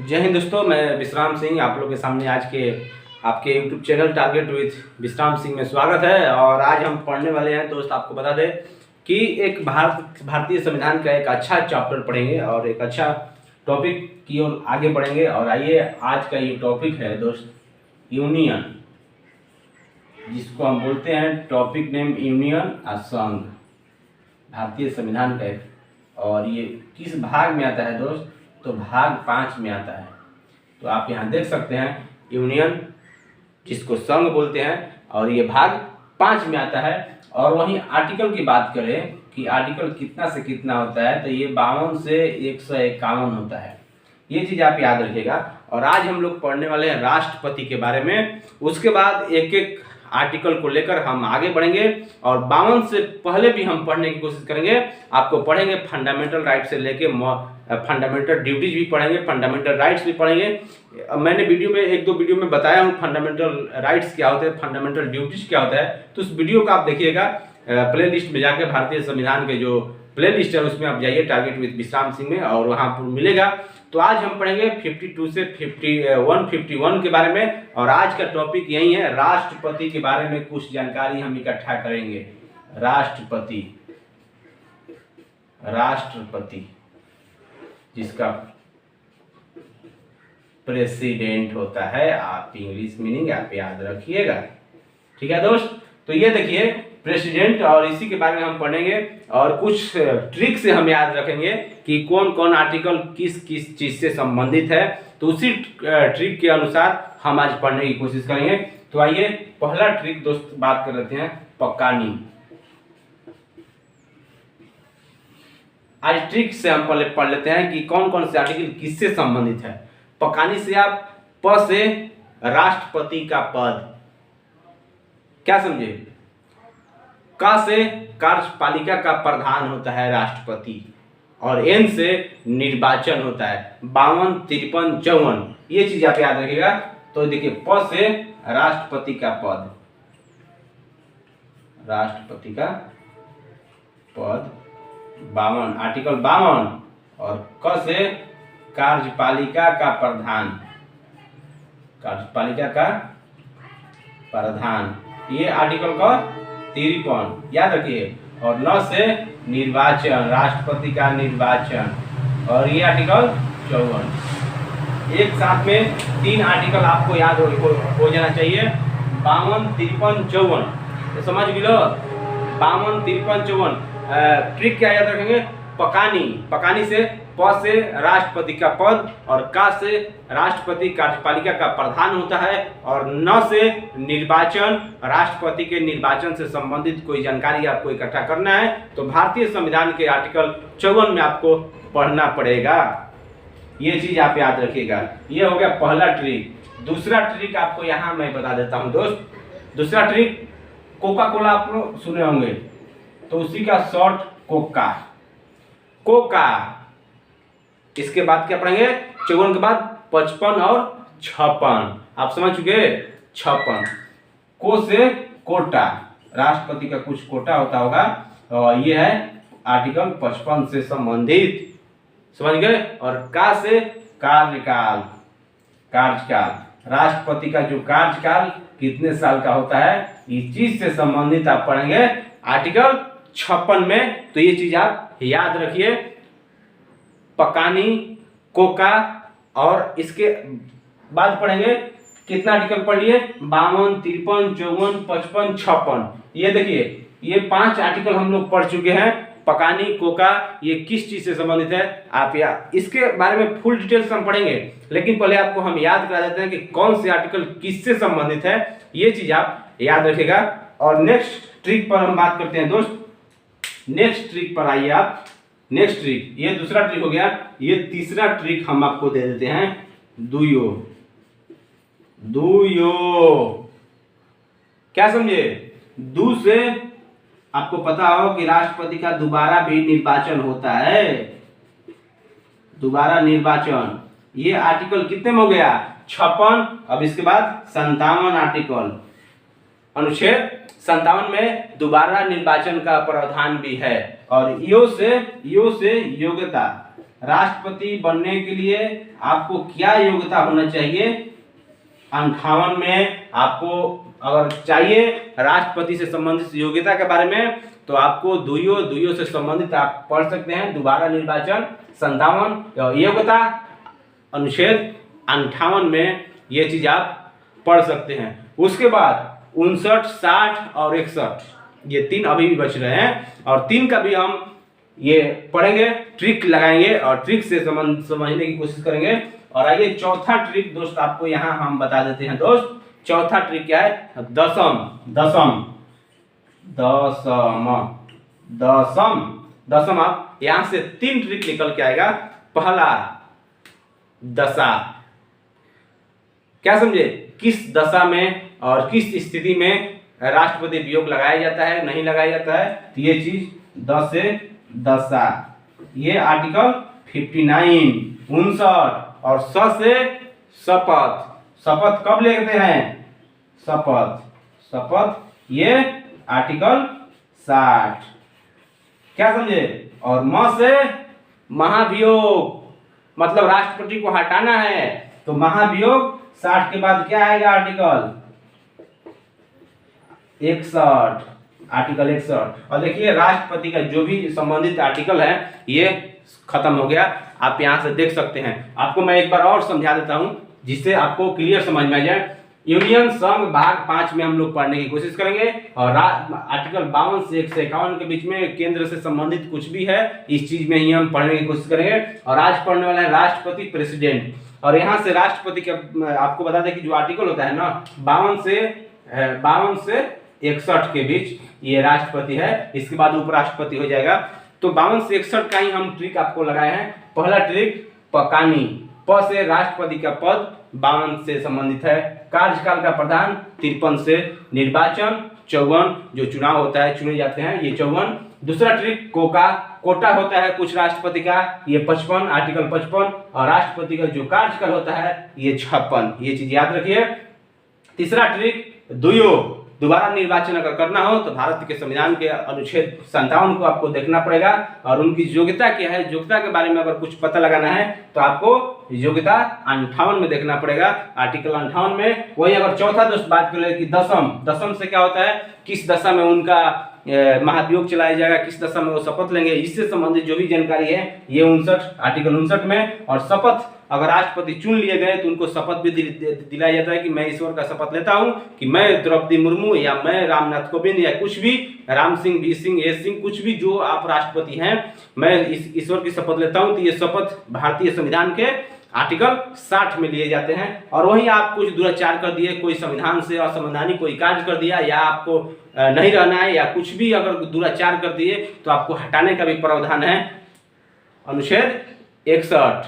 जय हिंद दोस्तों, मैं विश्राम सिंह आप लोग के सामने आज के आपके यूट्यूब चैनल टारगेट विथ विश्राम सिंह में स्वागत है। और आज हम पढ़ने वाले हैं दोस्त, आपको बता दें कि एक भारतीय संविधान का एक अच्छा चैप्टर पढ़ेंगे और एक अच्छा टॉपिक की ओर आगे बढ़ेंगे। और आइए, आज का ये टॉपिक है दोस्त यूनियन, जिसको हम बोलते हैं टॉपिक नेम यूनियन संघ, भारतीय संविधान का। और ये किस भाग में आता है दोस्त? तो भाग 5 में आता है। तो आप यहाँ देख सकते हैं यूनियन, जिसको संघ बोलते हैं, और ये भाग 5 में आता है। और वहीं आर्टिकल की बात करें कि आर्टिकल कितना से कितना होता है, तो ये 52 से 151 होता है। ये चीज़ आप याद रखिएगा। और आज हम लोग पढ़ने वाले हैं राष्ट्रपति के बारे में। उसके बाद एक एक आर्टिकल को लेकर हम आगे बढ़ेंगे और 52 से पहले भी हम पढ़ने की कोशिश करेंगे। आपको पढ़ेंगे फंडामेंटल राइट से लेके फंडामेंटल ड्यूटीज भी पढ़ेंगे, फंडामेंटल राइट्स भी पढ़ेंगे। मैंने वीडियो में एक दो वीडियो में बताया हूँ फंडामेंटल राइट्स क्या होते हैं, फंडामेंटल ड्यूटीज क्या होता है। तो उस वीडियो को आप देखिएगा, प्ले लिस्ट में जाके भारतीय संविधान के जो प्ले लिस्ट है उसमें आप जाइए टारगेट विद विश्राम सिंह में, और वहाँ पर मिलेगा। तो आज हम पढ़ेंगे 52 से 51 के बारे में। और आज का टॉपिक यही है, राष्ट्रपति के बारे में कुछ जानकारी हम इकट्ठा करेंगे। राष्ट्रपति जिसका प्रेसिडेंट होता है। आप इंग्लिश मीनिंग आप याद रखिएगा, ठीक है दोस्त। तो ये देखिए प्रेसिडेंट, और इसी के बारे में हम पढ़ेंगे और कुछ ट्रिक से हम याद रखेंगे कि कौन कौन आर्टिकल किस किस चीज से संबंधित है। तो उसी ट्रिक के अनुसार हम आज पढ़ने की कोशिश करेंगे। तो आइए, पहला ट्रिक दोस्त बात कर लेते हैं पकानी। आज ट्रिक से हम पहले पढ़ लेते हैं कि कौन कौन से आर्टिकल किससे संबंधित है। पकानी से आप प से राष्ट्रपति का पद, क्या समझे? का से कार्यपालिका का प्रधान होता है राष्ट्रपति, और एन से निर्वाचन होता है। 52, 53, 54 ये चीज आप याद रखिएगा। तो देखिए, प से राष्ट्रपति का पद, राष्ट्रपति का पद 52, आर्टिकल 52। और क से कार्यपालिका का प्रधान, कार्यपालिका का प्रधान, ये आर्टिकल का 53 याद रखिए। और 9 से निर्वाचन, राष्ट्रपति का निर्वाचन, और ये आर्टिकल 54। एक साथ में 3 आर्टिकल आपको याद हो जाना चाहिए, 52, 53, 54। तो समझ लो 52, 53, 54। ट्रिक क्या याद रखेंगे? पकानी से प से राष्ट्रपति का पद, और का से राष्ट्रपति कार्यपालिका का प्रधान होता है, और 9 से निर्वाचन, राष्ट्रपति के निर्वाचन से संबंधित कोई जानकारी आपको इकट्ठा करना है। तो भारतीय संविधान के आर्टिकल 54 में आपको पढ़ना पड़ेगा। ये चीज आप याद रखिएगा। ये हो गया पहला ट्रिक। दूसरा ट्रिक आपको यहाँ मैं बता देता हूँ दोस्त। दूसरा ट्रिक, कोका कोला आप लोग सुने होंगे, तो उसी का शॉर्ट कोका। इसके बाद क्या पढ़ेंगे? 54 के बाद 55 और 56 आप समझ चुके। 56 को से कोटा, राष्ट्रपति का कुछ कोटा होता होगा, और ये है आर्टिकल 55 से संबंधित, समझ गए। और का से कार्यकाल, राष्ट्रपति का जो कार्यकाल कितने साल का होता है, इस चीज से संबंधित आप पढ़ेंगे आर्टिकल 56 में। तो ये चीज आप याद रखिए, पकानी, कोका। और इसके बाद पढ़ेंगे कितना आर्टिकल पढ़ लिए? 52, 53, 54, 55, 56। ये देखिए, ये 5 आर्टिकल हम लोग पढ़ चुके हैं। पकानी, कोका, ये किस चीज से संबंधित है आप इसके बारे में फुल डिटेल्स हम पढ़ेंगे, लेकिन पहले आपको हम याद करा देते हैं कि कौन से आर्टिकल किससे संबंधित है। ये चीज आप याद रखिएगा। और नेक्स्ट ट्रिक पर हम बात करते हैं दोस्त। नेक्स्ट ट्रिक पर आइए आप। नेक्स्ट ट्रिक, ये दूसरा ट्रिक हो गया। ये तीसरा ट्रिक हम आपको दे देते हैं, दुयो। क्या समझे? दू से आपको पता हो कि राष्ट्रपति का दोबारा भी निर्वाचन होता है, दोबारा निर्वाचन। ये आर्टिकल कितने में हो गया? 56। अब इसके बाद 57 आर्टिकल, अनुच्छेद 57 में दोबारा निर्वाचन का प्रावधान भी है। और यो से योग्यता, राष्ट्रपति बनने के लिए आपको क्या योग्यता होना चाहिए? 58 में आपको अगर चाहिए राष्ट्रपति से संबंधित योग्यता के बारे में तो आपको दुइयों से संबंधित आप पढ़ सकते हैं। दोबारा निर्वाचन 57 योग्यता अनुच्छेद 58 में ये चीज आप पढ़ सकते हैं। उसके बाद 59, 60 और 61 ये 3 अभी भी बच रहे हैं और 3 का भी हम ये पढ़ेंगे, ट्रिक लगाएंगे और ट्रिक से समझने की कोशिश करेंगे। और आइए चौथा ट्रिक दोस्त आपको यहाँ हम बता देते हैं। दोस्त चौथा ट्रिक क्या है? दशम आप यहाँ से 3 ट्रिक निकल के आएगा। पहला दशा, क्या समझे? किस दशा में और किस स्थिति में राष्ट्रपति वियोग लगाया जाता है, नहीं लगाया जाता है, तो ये चीज द से दशा, ये आर्टिकल 59, 59 और स से शपथ। शपथ कब लेते हैं? शपथ ये आर्टिकल 60, क्या समझे? और म से महाभियोग, मतलब राष्ट्रपति को हटाना है तो महाभियोग 60 के बाद क्या आएगा? Article 61, article 61। और देखिए राष्ट्रपति का जो भी संबंधित आर्टिकल है ये खत्म हो गया, आप यहाँ से देख सकते हैं। आपको मैं एक बार और समझा देता हूँ जिससे आपको क्लियर समझ में आ जाए। यूनियन संघ भाग 5 में हम लोग पढ़ने की कोशिश करेंगे और आर्टिकल 52 से 151 के बीच में केंद्र से संबंधित कुछ भी है इस चीज में ही हम पढ़ने की कोशिश करेंगे। और आज पढ़ने वाला है राष्ट्रपति प्रेसिडेंट। और यहाँ से राष्ट्रपति का आपको बता दें कि जो आर्टिकल होता है ना 52 से 61 के बीच ये राष्ट्रपति है, इसके बाद उपराष्ट्रपति हो जाएगा। तो 52 से 61 का ही हम ट्रिक आपको लगाए हैं। पहला ट्रिक पकानी, प से राष्ट्रपति का पद 52 से संबंधित है। कार्यकाल का प्रधान 53 से, निर्वाचन 54 जो चुनाव होता है चुने जाते हैं ये 54। दूसरा ट्रिक कोटा होता है कुछ राष्ट्रपति का, ये 55 आर्टिकल 55 और राष्ट्रपति का जो कार्यकाल होता है ये 56, ये चीज याद रखिए। तीसरा ट्रिक दोबारा निर्वाचन अगर करना हो तो भारत के संविधान के अनुच्छेद 57 को आपको देखना पड़ेगा और उनकी योग्यता क्या है, योग्यता के बारे में अगर कुछ पता लगाना है तो आपको योग्यता 58 में देखना पड़ेगा, आर्टिकल 58 में। वही अगर चौथा दोस्त बात करें कि दशम से क्या होता है, किस दशा में उनका महाभियोग चलाया जाएगा, किस दशा में वो शपथ लेंगे, इससे संबंधित जो भी जानकारी है ये 59 आर्टिकल 59 में। और शपथ अगर राष्ट्रपति चुन लिए गए तो उनको शपथ भी दिलाया जाता है कि मैं ईश्वर का शपथ लेता हूं कि मैं द्रौपदी मुर्मू या मैं रामनाथ कोविंद या कुछ भी राम सिंह, बी सिंह, ए सिंह, कुछ भी जो आप राष्ट्रपति हैं, मैं इस ईश्वर की शपथ लेता हूं। तो ये शपथ भारतीय संविधान के आर्टिकल 60 में लिए जाते हैं। और वहीं आप कुछ दुराचार कर दिए, कोई संविधान से असंवैधानिक कोई कार्य कर दिया या आपको नहीं रहना है या कुछ भी अगर दुराचार कर दिए तो आपको हटाने का भी प्रावधान है अनुच्छेद 61,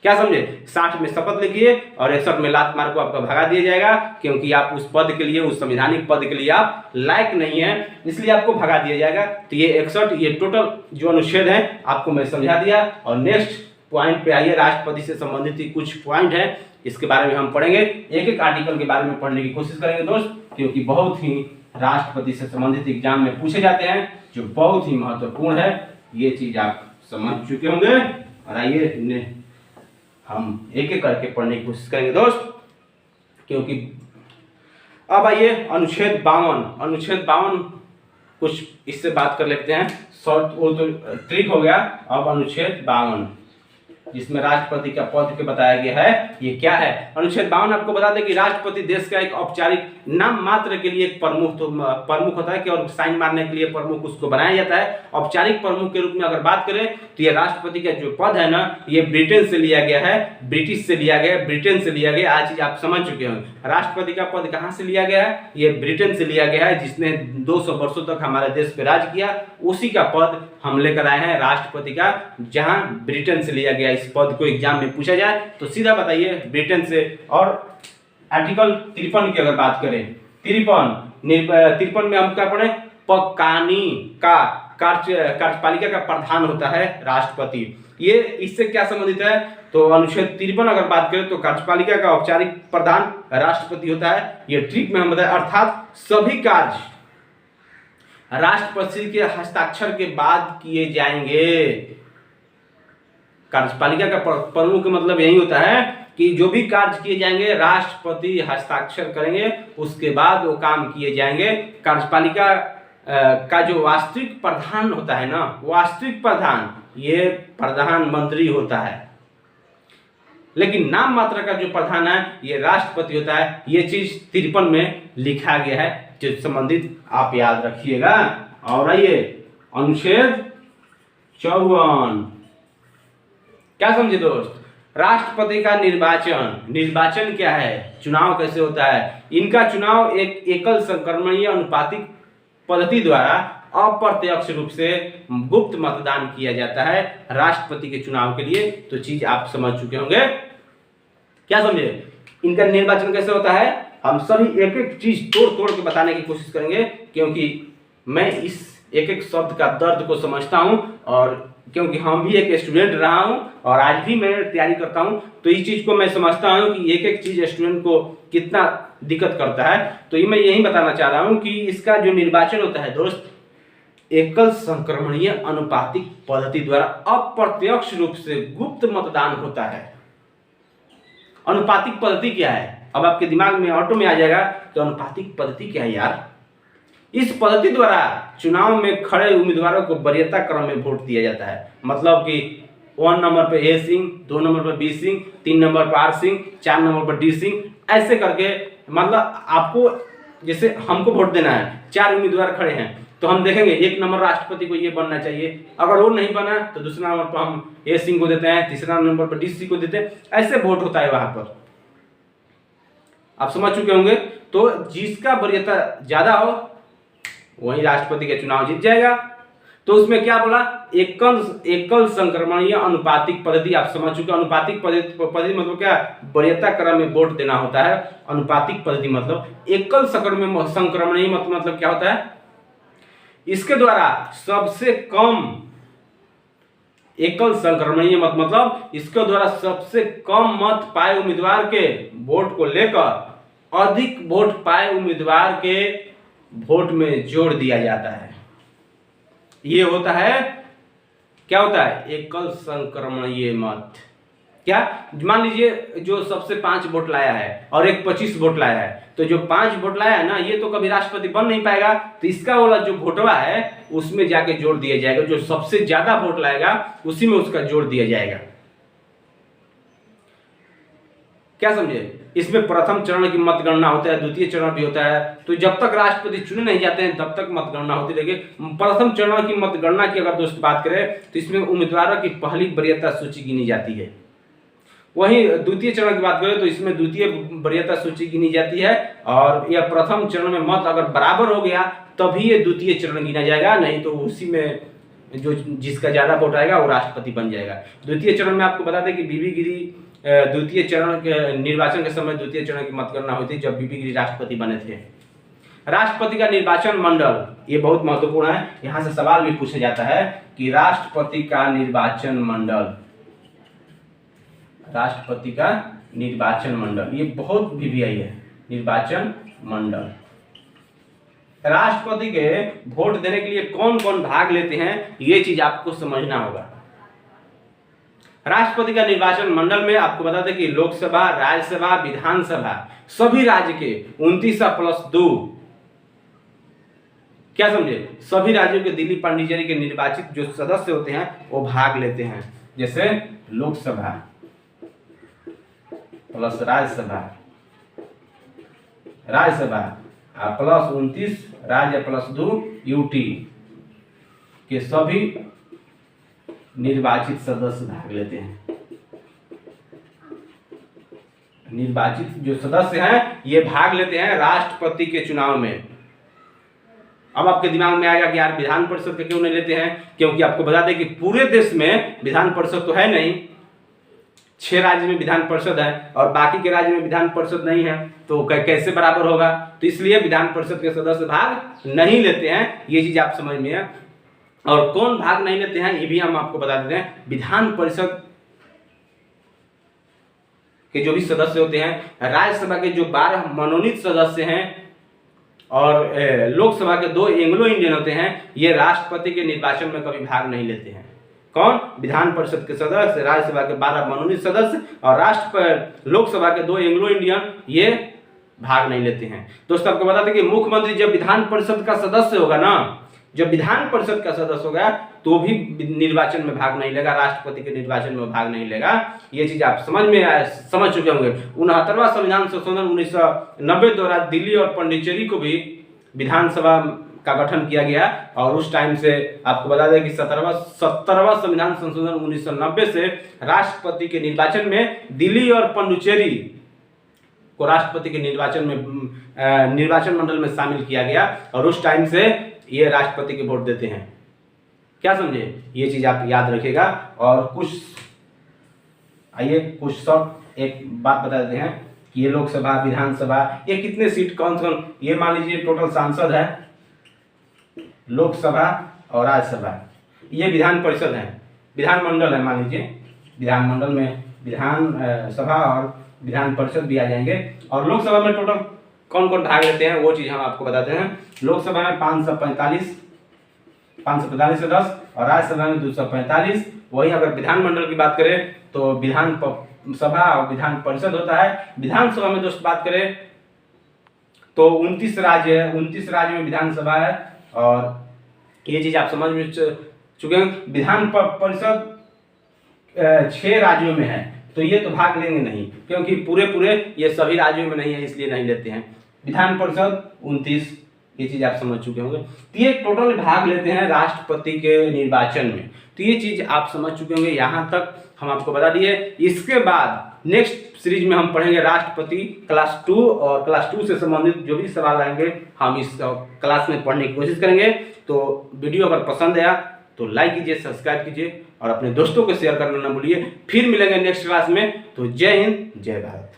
क्या समझे? 60 में शपथ लिखिए और 61 में लात मार को आपका भगा दिया जाएगा क्योंकि आप उस पद के लिए, उस संवैधानिक पद के लिए आप लायक नहीं है, इसलिए आपको भगा दिया जाएगा। तो ये 61 ये टोटल जो अनुच्छेद है आपको मैं समझा दिया। और नेक्स्ट पॉइंट पे आइए, राष्ट्रपति से संबंधित कुछ पॉइंट है इसके बारे में हम पढ़ेंगे, एक एक आर्टिकल के बारे में पढ़ने की कोशिश करेंगे दोस्त, क्योंकि बहुत ही राष्ट्रपति से संबंधित एग्जाम में पूछे जाते हैं जो बहुत ही महत्वपूर्ण है। ये चीज आप समझ चुके होंगे। और आइए हम एक एक करके पढ़ने की कोशिश करेंगे दोस्त, क्योंकि अब आइए अनुच्छेद 52 कुछ इससे बात कर लेते हैं। शॉर्ट वो तो ट्रिक हो गया। अब अनुच्छेद 52 जिसमें राष्ट्रपति का पद के बताया गया है, ये क्या है? अनुच्छेद 52 आपको बता दें कि राष्ट्रपति देश का एक औपचारिक नाम मात्र के लिए एक प्रमुख होता है कि और साइन मारने के लिए प्रमुख उसको बनाया जाता है। औपचारिक प्रमुख के रूप में अगर बात करें तो ये राष्ट्रपति का जो पद है ना, ये ब्रिटेन से लिया गया है, ब्रिटिश से लिया गया, ब्रिटेन से लिया गया। आज चीज आप समझ चुके होंगे। राष्ट्रपति का पद कहाँ से लिया गया है? ये ब्रिटेन से लिया गया है, जिसने 200 वर्षों तक हमारे देश पे राज किया, उसी का पद हम लेकर आए हैं राष्ट्रपति का, जहां ब्रिटेन से लिया गया। इस पद को एग्जाम में पूछा जाए तो सीधा बताइए ब्रिटेन से। और आर्टिकल 53 की अगर बात करें, 53 में हम क्या पढ़े? पकानी का कार्यपालिका का प्रधान होता है राष्ट्रपति। ये इससे क्या संबंधित है? तो अनुच्छेद 53 अगर बात करें तो कार्यपालिका का औपचारिक प्रधान राष्ट्रपति होता है। ये ट्रिक में हम बताए, अर्थात सभी कार्य राष्ट्रपति के हस्ताक्षर के बाद किए जाएंगे। कार्यपालिका का प्रमुख मतलब यही होता है कि जो भी कार्य किए जाएंगे राष्ट्रपति हस्ताक्षर करेंगे, उसके बाद वो काम किए जाएंगे। कार्यपालिका का जो वास्तविक प्रधान होता है ना, वास्तविक प्रधान ये प्रधानमंत्री होता है, लेकिन नाम मात्र का जो प्रधान है ये राष्ट्रपति होता है। ये चीज 53 में लिखा गया है, जो संबंधित आप याद रखिएगा। और आइए अनुच्छेद 54, क्या समझे दोस्त? राष्ट्रपति का निर्वाचन। निर्वाचन क्या है? चुनाव कैसे होता है? इनका चुनाव एक एकल संक्रमणीय अनुपातिक पद्धति द्वारा अप्रत्यक्ष रूप से गुप्त मतदान किया जाता है राष्ट्रपति के चुनाव के लिए। तो चीज आप समझ चुके होंगे, क्या समझे? इनका निर्वाचन कैसे होता है हम सभी एक एक चीज तोड़ तोड़ के बताने की कोशिश करेंगे, क्योंकि मैं इस एक एक शब्द का दर्द को समझता हूं, और क्योंकि हम भी एक स्टूडेंट रहा हूं और आज भी मैं तैयारी करता हूं, तो इस चीज को मैं समझता हूं कि एक एक चीज स्टूडेंट को कितना दिक्कत करता है। तो ये मैं यही बताना चाह रहा हूं कि इसका जो निर्वाचन होता है दोस्त, एकल संक्रमणीय अनुपातिक पद्धति द्वारा अप्रत्यक्ष रूप से गुप्त मतदान होता है। अनुपातिक पद्धति क्या है? अब आपके दिमाग में ऑटो में आ जाएगा कि अनुपातिक पद्धति क्या है यार। इस पद्धति द्वारा चुनाव में खड़े उम्मीदवारों को वरीयता क्रम में वोट दिया जाता है। मतलब कि 1 नंबर पे ए सिंह, 2 नंबर पर बी सिंह, 3 नंबर पर आर सिंह, 4 नंबर पर डी सिंह, ऐसे करके, मतलब आपको जैसे हमको वोट देना है, 4 उम्मीदवार खड़े हैं, तो हम देखेंगे 1 नंबर राष्ट्रपति को ये बनना चाहिए, अगर वो नहीं बना तो दूसरा नंबर पर हम ए सिंह को देते हैं, तीसरा नंबर पर डी सिंह को देते हैं, ऐसे वोट होता है वहां पर। आप समझ चुके होंगे। तो जिसका वरीयता ज्यादा हो वही राष्ट्रपति का चुनाव जीत जाएगा। तो उसमें क्या बोला? एकल संक्रमणीय अनुपातिक पद्धति। आप समझ चुके। अनुपातिक पद्धति मतलब क्या? वरीयता क्रम में वोट देना होता है। अनुपातिक पद्धति मतलब एकल संक्रमणीय मतलब क्या होता है? इसके द्वारा सबसे कम, एकल संक्रमणीय मत मतलब इसके द्वारा सबसे कम मत पाए उम्मीदवार के वोट को लेकर अधिक वोट पाए उम्मीदवार के वोट में जोड़ दिया जाता है। ये होता है, क्या होता है? एकल संक्रमणीय मत। क्या? मान लीजिए जो सबसे 5 वोट लाया है और एक 25 वोट लाया है, तो जो 5 वोट लाया है ना, ये तो कभी राष्ट्रपति बन नहीं पाएगा, तो इसका वाला जो वोटवा है उसमें जाके जोड़ दिया जाएगा। जो सबसे ज्यादा वोट लाएगा उसी में उसका जोड़ दिया जाएगा। क्या समझे? इसमें प्रथम चरण की मतगणना होता है, द्वितीय चरण भी होता है। तो जब तक राष्ट्रपति चुने नहीं जाते हैं तब तक मतगणना होती रहेगी। प्रथम चरण की मतगणना की अगर दोस्त बात करें तो इसमें उम्मीदवारों की पहली वरीयता सूची गिनी जाती है। वहीं द्वितीय चरण की बात करें तो इसमें द्वितीय वरीयता सूची गिनी जाती है, और यह प्रथम चरण में मत अगर बराबर हो गया तभी ये द्वितीय चरण गिना जाएगा, नहीं तो उसी में जो जिसका ज्यादा वोट आएगा वो राष्ट्रपति बन जाएगा। द्वितीय चरण में आपको बता दें कि बीबी गिरी द्वितीय चरण के निर्वाचन के समय द्वितीय चरण की मतगणना हुई थी जब बीबी गिरी राष्ट्रपति बने थे। राष्ट्रपति का निर्वाचन मंडल, ये बहुत महत्वपूर्ण है, यहां से सवाल भी पूछा जाता है कि राष्ट्रपति का निर्वाचन मंडल, राष्ट्रपति का निर्वाचन मंडल, ये बहुत वीवीआई है। निर्वाचन मंडल, राष्ट्रपति के वोट देने के लिए कौन कौन भाग लेते हैं, ये चीज आपको समझना होगा। राष्ट्रपति का निर्वाचन मंडल में आपको बता दें कि लोकसभा, राज्यसभा, विधानसभा, सभी राज्य के 29+2, क्या समझे? सभी राज्यों के दिल्ली पांडिचेरी के निर्वाचित जो सदस्य होते हैं वो भाग लेते हैं। जैसे लोकसभा प्लस राज्यसभा, राज्यसभा प्लस 29 राज्य प्लस 2 यूटी के सभी निर्वाचित सदस्य भाग लेते हैं। निर्वाचित जो सदस्य हैं ये भाग लेते हैं राष्ट्रपति के चुनाव में। अब आपके दिमाग में आएगा कि यार विधान परिषद के क्यों नहीं लेते हैं? क्योंकि आपको बता दें कि पूरे देश में विधान परिषद तो है नहीं, 6 राज्य में विधान परिषद है और बाकी के राज्य में विधान परिषद नहीं है, तो कैसे बराबर होगा? तो इसलिए विधान परिषद के सदस्य भाग नहीं लेते हैं। ये चीज आप समझ में है। और कौन भाग नहीं लेते हैं ये भी हम आपको बता देते हैं। विधान परिषद के जो भी सदस्य होते हैं, राज्यसभा के जो 12 मनोनीत सदस्य हैं और लोकसभा के 2 एंग्लो इंडियन होते हैं, ये राष्ट्रपति के निर्वाचन में कभी भाग नहीं लेते हैं। कौन? विधान परिषद के सदस्य, राज्यसभा के 12 मनोनीत सदस्य और लोकसभा के 2 एंग्लो इंडियन ये भाग नहीं लेते हैं। दोस्तों आपको बता दें कि मुख्यमंत्री जब विधान परिषद का सदस्य होगा ना, जब विधान परिषद का सदस्य होगा तो भी निर्वाचन में भाग नहीं लेगा, राष्ट्रपति के निर्वाचन में भाग नहीं लेगा। ये चीज आप समझ चुके होंगे। 69वां संविधान संशोधन 1990 द्वारा दिल्ली और पुडुचेरी को भी विधानसभा का गठन किया गया और उस टाइम से आपको बता दें कि 17वां संविधान संशोधन 1990 से राष्ट्रपति के निर्वाचन में दिल्ली और पुडुचेरी को राष्ट्रपति के निर्वाचन मंडल में शामिल किया गया और उस टाइम से ये राष्ट्रपति के वोट देते हैं। क्या समझे? ये चीज आप याद रखिएगा। और कुछ शॉर्ट एक बात बता देते हैं कि ये लोकसभा, विधानसभा, ये कितने सीट कौन कौन, ये मान लीजिए टोटल सांसद है, लोकसभा और राज्यसभा, ये विधान परिषद है, विधानमंडल है, मान लीजिए विधानमंडल में विधान सभा और विधान परिषद भी आ जाएंगे। और लोकसभा में टोटल कौन कौन भाग लेते हैं वो चीज हम आपको बताते हैं। लोकसभा में 545 से 10 और राज्यसभा में 245। वही अगर विधानमंडल की बात करें तो विधान सभा और विधान परिषद होता है। विधानसभा में दोस्त बात करें तो 29 राज्य है, 29 राज्य में विधानसभा है और ये चीज आप समझ में चुके हैं। विधान परिषद 6 राज्यों में है तो ये तो भाग लेंगे नहीं, क्योंकि पूरे ये सभी राज्यों में नहीं है, इसलिए नहीं लेते हैं। विधान परिषद 29, ये चीज आप समझ चुके होंगे। तो ये टोटल भाग लेते हैं राष्ट्रपति के निर्वाचन में, तो ये चीज आप समझ चुके होंगे। यहाँ तक हम आपको बता दिए। इसके बाद नेक्स्ट सीरीज में हम पढ़ेंगे राष्ट्रपति क्लास 2 और क्लास 2 से संबंधित जो भी सवाल आएंगे हम इस क्लास में पढ़ने की कोशिश करेंगे। तो वीडियो अगर पसंद आया तो लाइक कीजिए, सब्सक्राइब कीजिए और अपने दोस्तों को शेयर करना ना भूलिए। फिर मिलेंगे नेक्स्ट क्लास में। तो जय हिंद, जय भारत।